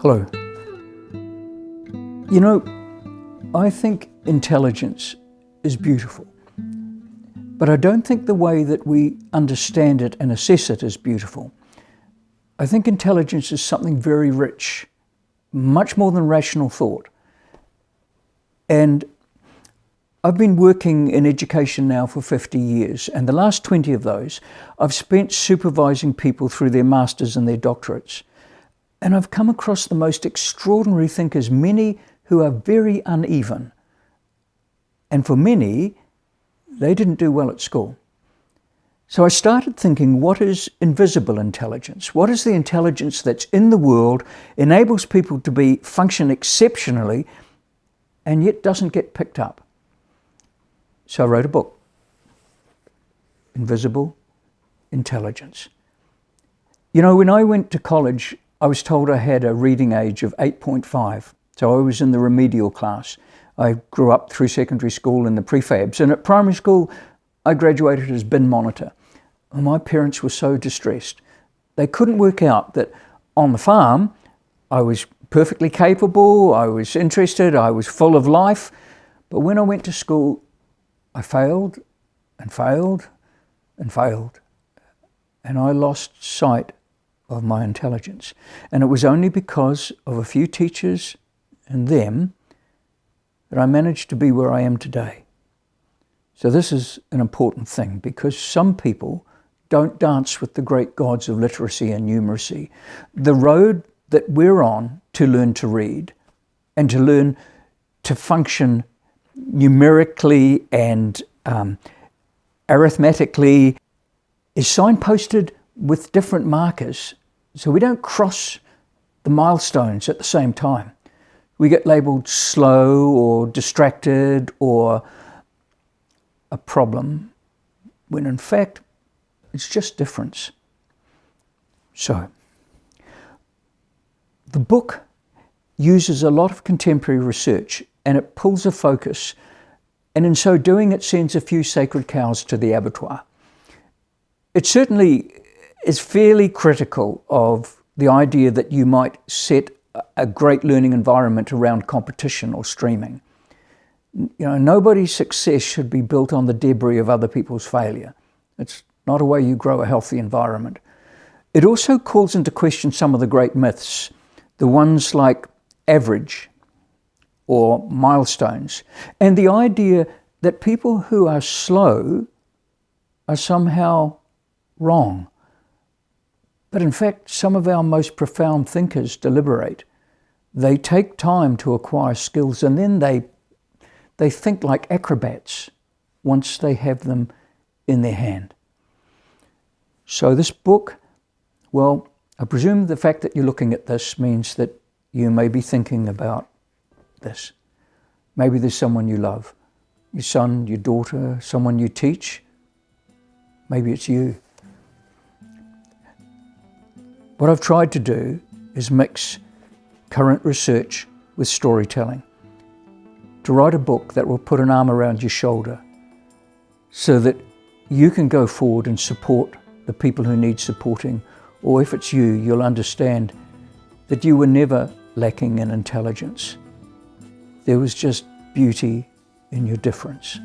Hello. You know, I think intelligence is beautiful, but I don't think the way that we understand it and assess it is beautiful. I think intelligence is something very rich, much more than rational thought. And I've been working in education now for 50 years, and the last 20 of those I've spent supervising people through their masters and their doctorates. And I've come across the most extraordinary thinkers, many who are very uneven. And for many, they didn't do well at school. So I started thinking, what is invisible intelligence? What is the intelligence that's in the world, enables people to function exceptionally, and yet doesn't get picked up? So I wrote a book, Invisible Intelligence. You know, when I went to college, I was told I had a reading age of 8.5. So I was in the remedial class. I grew up through secondary school in the prefabs, and at primary school, I graduated as bin monitor. And my parents were so distressed. They couldn't work out that on the farm, I was perfectly capable, I was interested, I was full of life. But when I went to school, I failed and failed and failed. And I lost sight of my intelligence. And it was only because of a few teachers and them that I managed to be where I am today. So this is an important thing, because some people don't dance with the great gods of literacy and numeracy. The road that we're on to learn to read and to learn to function numerically and arithmetically is signposted with different markers. So we don't cross the milestones at the same time. We get labeled slow or distracted or a problem, when in fact, it's just difference. So, the book uses a lot of contemporary research, and it pulls a focus, and in so doing it sends a few sacred cows to the abattoir. It certainly is fairly critical of the idea that you might set a great learning environment around competition or streaming. You know, nobody's success should be built on the debris of other people's failure. It's not a way you grow a healthy environment. It also calls into question some of the great myths, the ones like average or milestones, and the idea that people who are slow are somehow wrong. But in fact, some of our most profound thinkers deliberate. They take time to acquire skills, and then they think like acrobats once they have them in their hand. So this book, well, I presume the fact that you're looking at this means that you may be thinking about this. Maybe there's someone you love, your son, your daughter, someone you teach. Maybe it's you. What I've tried to do is mix current research with storytelling, to write a book that will put an arm around your shoulder so that you can go forward and support the people who need supporting, or if it's you, you'll understand that you were never lacking in intelligence. There was just beauty in your difference.